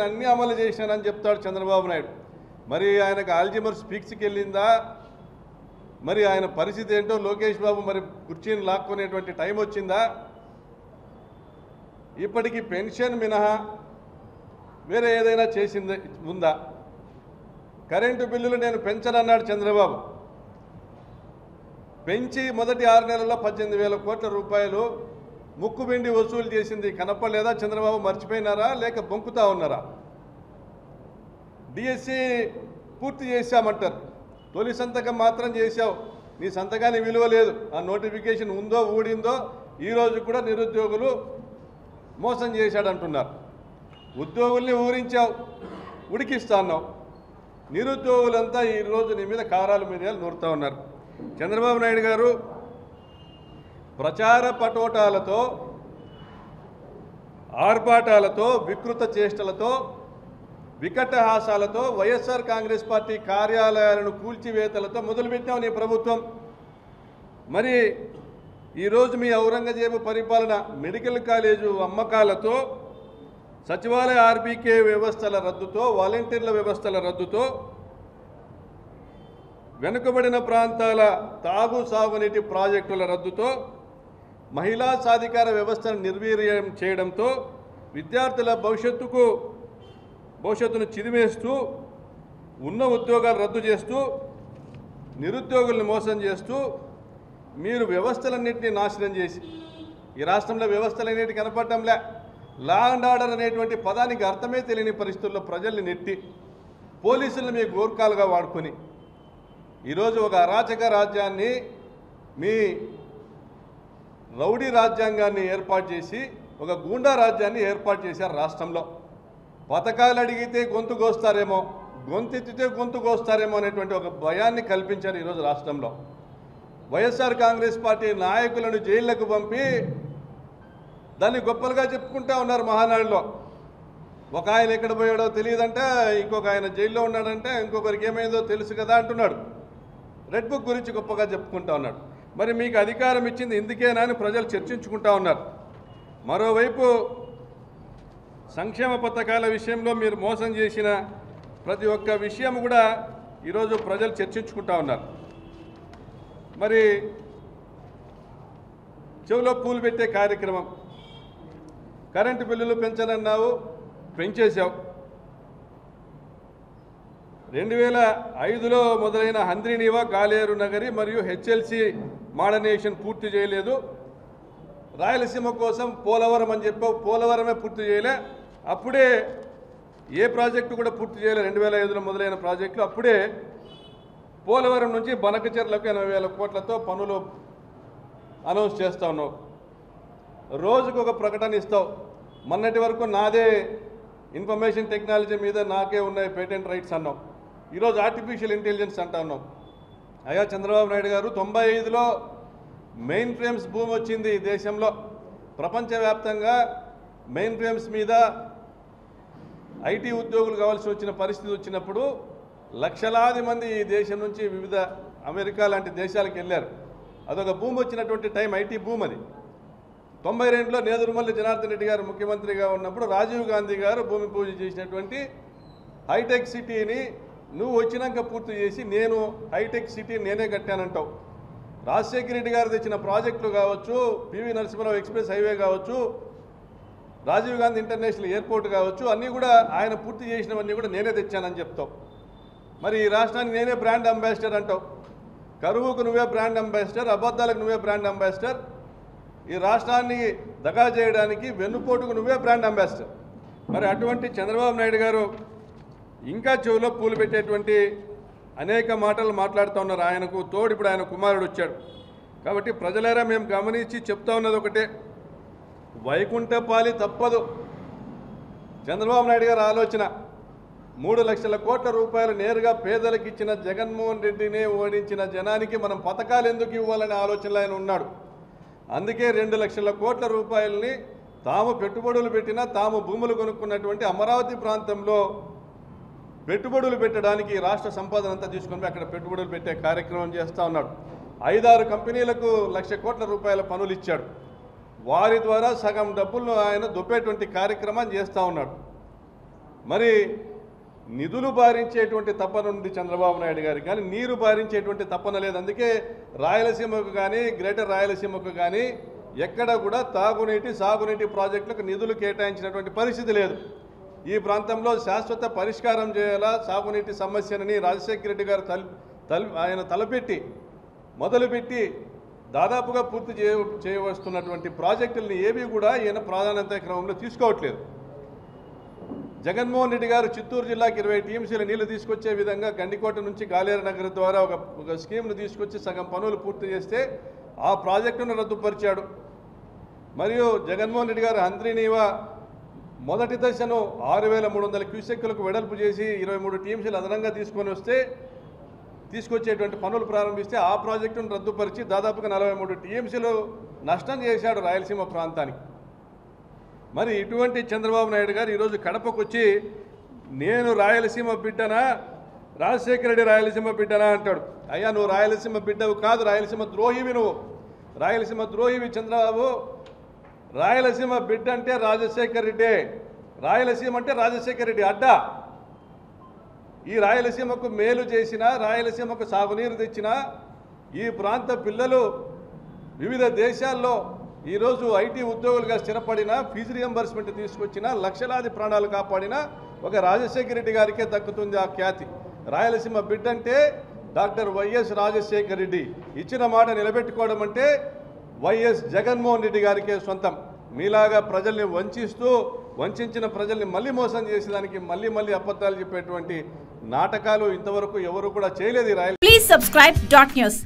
అన్ని అమలు చేశానని చెప్తాడు చంద్రబాబు నాయుడు. మరి ఆయనకు ఆల్జీమర్స్ ఫిక్స్కి వెళ్ళిందా, మరి ఆయన పరిస్థితి ఏంటో లోకేష్ బాబు మరి కుర్చీని లాక్కునేటువంటి టైం వచ్చిందా? ఇప్పటికీ పెన్షన్ మినహా వేరే ఏదైనా చేసింది ఉందా? కరెంటు బిల్లులు నేను పెంచనన్నాడు చంద్రబాబు. పెంచి మొదటి 6 నెలల్లో 18,000 కోట్ల రూపాయలు ముక్కుబిండి వసూలు చేసింది కనపడలేదా? చంద్రబాబు మర్చిపోయినారా లేక బొంకుతా ఉన్నారా? డిఎస్సి పూర్తి చేశామంటారు, తొలి సంతకం మాత్రం చేశావు, నీ సంతకాన్ని విలువ లేదు. ఆ నోటిఫికేషన్ ఉందో ఊడిందో ఈరోజు కూడా నిరుద్యోగులు మోసం చేశాడంటున్నారు. ఉద్యోగుల్ని ఊరించావు, ఉడికిస్తా అన్నావు. నిరుద్యోగులంతా ఈరోజు నీ మీద కారాలు మిరియాలు నూరుతూ ఉన్నారు. చంద్రబాబు నాయుడు గారు ప్రచార పటోటాలతో, ఆర్భాటాలతో, వికృత చేష్టలతో, వికటహాసాలతో వైఎస్ఆర్ కాంగ్రెస్ పార్టీ కార్యాలయాలను కూల్చివేతలతో మొదలుపెట్టావు నీ ప్రభుత్వం. మరి ఈరోజు మీ ఔరంగజేబు పరిపాలన మెడికల్ కాలేజు అమ్మకాలతో, సచివాలయ ఆర్బీకే వ్యవస్థల రద్దుతో, వాలంటీర్ల వ్యవస్థల రద్దుతో, వెనుకబడిన ప్రాంతాల తాగు సాగునీటి ప్రాజెక్టుల రద్దుతో, మహిళా సాధికార వ్యవస్థను నిర్వీర్యం చేయడంతో, విద్యార్థుల భవిష్యత్తును చిదిమేస్తూ, ఉన్న ఉద్యోగాలు రద్దు చేస్తూ, నిరుద్యోగుల్ని మోసం చేస్తూ, మీరు వ్యవస్థలన్నింటినీ నాశనం చేసి, ఈ రాష్ట్రంలో వ్యవస్థలన్నింటినీ కనపడటంలే, లా అండ్ ఆర్డర్ అనేటువంటి పదానికి అర్థమే తెలియని పరిస్థితుల్లో ప్రజల్ని నెట్టి పోలీసులను మీ గోర్ఖాలుగా వాడుకొని ఈరోజు ఒక అరాచక రాజ్యాన్ని, మీ రౌడీ రాజ్యాంగాన్ని ఏర్పాటు చేసి ఒక గూండా రాజ్యాన్ని ఏర్పాటు చేశారు రాష్ట్రంలో. పథకాలు అడిగితే గొంతు కోస్తారేమో, గొంతెత్తితే గొంతు కోస్తారేమో అనేటువంటి ఒక భయాన్ని కల్పించారు ఈరోజు రాష్ట్రంలో. వైఎస్ఆర్ కాంగ్రెస్ పార్టీ నాయకులను జైళ్లకు పంపి దాన్ని గొప్పలుగా చెప్పుకుంటా ఉన్నారు మహానాడులో. ఒక ఆయన ఎక్కడ పోయాడో తెలియదంటే, ఇంకొక ఆయన జైల్లో ఉన్నాడంటే, ఇంకొకరికి ఏమైందో తెలుసు కదా అంటున్నాడు. రెడ్ బుక్ గురించి గొప్పగా చెప్పుకుంటా ఉన్నాడు. మరి మీకు అధికారం ఇచ్చింది ఇందుకేనా అని ప్రజలు చర్చించుకుంటా ఉన్నారు. మరోవైపు సంక్షేమ పథకాల విషయంలో మీరు మోసం చేసిన ప్రతి ఒక్క విషయం కూడా ఈరోజు ప్రజలు చర్చించుకుంటా ఉన్నారు. మరి చెవులో పూలు పెట్టే కార్యక్రమం, కరెంటు బిల్లులు పెంచనన్నావు, పెంచేశావు. 2005లో మొదలైన హంద్రీనీవా, గాలేరు నగరి మరియు హెచ్ఎల్సి మోడర్నైజేషన్ పూర్తి చేయలేదు. రాయలసీమ కోసం పోలవరం అని చెప్పావు, పోలవరమే పూర్తి చేయలే. అప్పుడే ఏ ప్రాజెక్టు కూడా పూర్తి చేయలే. 2005లో మొదలైన ప్రాజెక్టులు అప్పుడే పోలవరం నుంచి బనకచెర్లకు 80,000 కోట్లతో పనులు అనౌన్స్ చేస్తా ఉన్నావు. రోజుకు ఒక ప్రకటన ఇస్తావు. మొన్నటి వరకు నాదే ఇన్ఫర్మేషన్ టెక్నాలజీ మీద నాకే ఉన్నాయి పేటెంట్ రైట్స్ అన్నావు. ఈరోజు ఆర్టిఫిషియల్ ఇంటెలిజెన్స్ అంటా ఉన్నావు. అయ్యా చంద్రబాబు నాయుడు గారు, 95లో మెయిన్ ఫ్రేమ్స్ భూమి వచ్చింది ఈ దేశంలో. ప్రపంచవ్యాప్తంగా మెయిన్ ఫ్రేమ్స్ మీద ఐటీ ఉద్యోగులు కావాల్సి వచ్చిన పరిస్థితి వచ్చినప్పుడు లక్షలాది మంది ఈ దేశం నుంచి వివిధ అమెరికా లాంటి దేశాలకు వెళ్ళారు. అదొక భూమి వచ్చినటువంటి టైం, ఐటీ భూమి అది. 92లో నేదురుమల్లి జనార్దన్ రెడ్డి గారు ముఖ్యమంత్రిగా ఉన్నప్పుడు రాజీవ్ గాంధీ గారు భూమి పూజ చేసినటువంటి హైటెక్ సిటీని నువ్వు వచ్చినాక పూర్తి చేసి నేను హైటెక్ సిటీ నేనే కట్టానంటావు. రాజశేఖర రెడ్డి గారు తెచ్చిన ప్రాజెక్టులు కావచ్చు, పివి నరసింహారావు ఎక్స్ప్రెస్ హైవే కావచ్చు, రాజీవ్ గాంధీ ఇంటర్నేషనల్ ఎయిర్పోర్ట్ కావచ్చు, అన్నీ కూడా ఆయన పూర్తి చేసినవన్నీ కూడా నేనే తెచ్చానని చెప్తావు. మరి ఈ రాష్ట్రానికి నేనే బ్రాండ్ అంబాసిడర్ అంటావు. కరువుకు నువ్వే బ్రాండ్ అంబాసిడర్, అబద్ధాలకు నువ్వే బ్రాండ్ అంబాసిడర్, ఈ రాష్ట్రాన్ని దగా చేయడానికి వెన్నుపోటుకు నువ్వే బ్రాండ్ అంబాసిడర్. మరి అటువంటి చంద్రబాబు నాయుడు గారు ఇంకా చెవులో పూలు పెట్టేటువంటి అనేక మాటలు మాట్లాడుతూ ఉన్నారు. ఆయనకు తోడు ఇప్పుడు ఆయన కుమారుడు వచ్చాడు. కాబట్టి ప్రజలారా మేము గమనించి చెప్తా ఉన్నది ఒకటే, వైకుంఠపాలి తప్పదు. చంద్రబాబు నాయుడు గారి ఆలోచన 3 లక్షల కోట్ల రూపాయలు నేరుగా పేదలకు ఇచ్చిన జగన్మోహన్ రెడ్డినే ఓడించిన జనానికి మనం పథకాలు ఎందుకు ఇవ్వాలనే ఆలోచనలో ఆయన ఉన్నాడు. అందుకే 2 లక్షల కోట్ల రూపాయలని తాము పెట్టుబడులు పెట్టినా, తాము భూములు కొనుక్కున్నటువంటి అమరావతి ప్రాంతంలో పెట్టుబడులు పెట్టడానికి రాష్ట్ర సంపద అంతా తీసుకొని అక్కడ పెట్టుబడులు పెట్టే కార్యక్రమం చేస్తూ ఉన్నాడు. 5-6 కంపెనీలకు 1 లక్ష కోట్ల రూపాయల పనులు ఇచ్చాడు. వారి ద్వారా సగం డబ్బులను ఆయన దొబ్బేటువంటి కార్యక్రమాన్ని చేస్తూ ఉన్నాడు. మరి నిధులు భారించేటువంటి తపన ఉంది చంద్రబాబు నాయుడు గారికి, కానీ నీరు భారించేటువంటి తపన లేదు. అందుకే రాయలసీమకు కానీ గ్రేటర్ రాయలసీమకు కానీ ఎక్కడ కూడా తాగునీటి సాగునీటి ప్రాజెక్టులకు నిధులు కేటాయించినటువంటి పరిస్థితి లేదు. ఈ ప్రాంతంలో శాశ్వత పరిష్కారం చేయాలా సాగునీటి సమస్యనని రాజశేఖర రెడ్డి గారు ఆయన తలపెట్టి మొదలుపెట్టి దాదాపుగా పూర్తి చేయవస్తున్నటువంటి ప్రాజెక్టులని ఏవి కూడా ఈయన ప్రాధాన్యత క్రమంలో తీసుకోవట్లేదు. జగన్మోహన్ రెడ్డి గారు చిత్తూరు జిల్లాకి 20 టీఎంసీల నీళ్లు తీసుకొచ్చే విధంగా గండికోట నుంచి గాలేరు నగర్ ద్వారా ఒక స్కీమ్ను తీసుకొచ్చి సగం పనులు పూర్తి చేస్తే ఆ ప్రాజెక్టును రద్దుపరిచాడు. మరియు జగన్మోహన్ రెడ్డి గారు హంద్రీనీవా మొదటి దశను 6300 క్యూసెక్కులకు వెడల్పు చేసి 23 టీఎంసీలు అదనంగా తీసుకొచ్చేటువంటి పనులు ప్రారంభిస్తే ఆ ప్రాజెక్టును రద్దుపరిచి దాదాపుగా 43 టీఎంసీలు నష్టం చేశాడు రాయలసీమ ప్రాంతానికి. మరి ఇటువంటి చంద్రబాబు నాయుడు గారు ఈరోజు కడపకు వచ్చి నేను రాయలసీమ బిడ్డనా రాజశేఖర రెడ్డి రాయలసీమ బిడ్డనా అంటాడు. అయ్యా నువ్వు రాయలసీమ బిడ్డవు కాదు, రాయలసీమ ద్రోహివి. నువ్వు రాయలసీమ ద్రోహివి చంద్రబాబు. రాయలసీమ బిడ్డ అంటే రాజశేఖర రెడ్డి, రాయలసీమ అంటే రాజశేఖర రెడ్డి అడ్డా. ఈ రాయలసీమకు మేలు చేసిన, రాయలసీమకు సాగునీరు తెచ్చిన ఈ ప్రాంత పిల్లలు వివిధ దేశాల్లో ఈరోజు ఐటీ ఉద్యోగులుగా స్థిరపడిన, ఫీజు రియంబర్స్మెంట్ తీసుకొచ్చిన, లక్షలాది ప్రాణాలు కాపాడిన ఒక రాజశేఖర రెడ్డి గారికే దక్కుతుంది ఆ ఖ్యాతి. రాయలసీమ బిడ్డ అంటే డాక్టర్ వైఎస్ రాజశేఖర రెడ్డి. ఇచ్చిన మాట నిలబెట్టుకోవడం అంటే వైఎస్ జగన్మోహన్ రెడ్డి గారికే సొంతం. మీలాగా ప్రజల్ని వంచిన ప్రజల్ని మళ్ళీ మోసం చేసేదానికి మళ్ళీ అబద్ధాలు చెప్పేటువంటి నాటకాలు ఇంతవరకు ఎవరు కూడా చేయలేదు. Please subscribe .news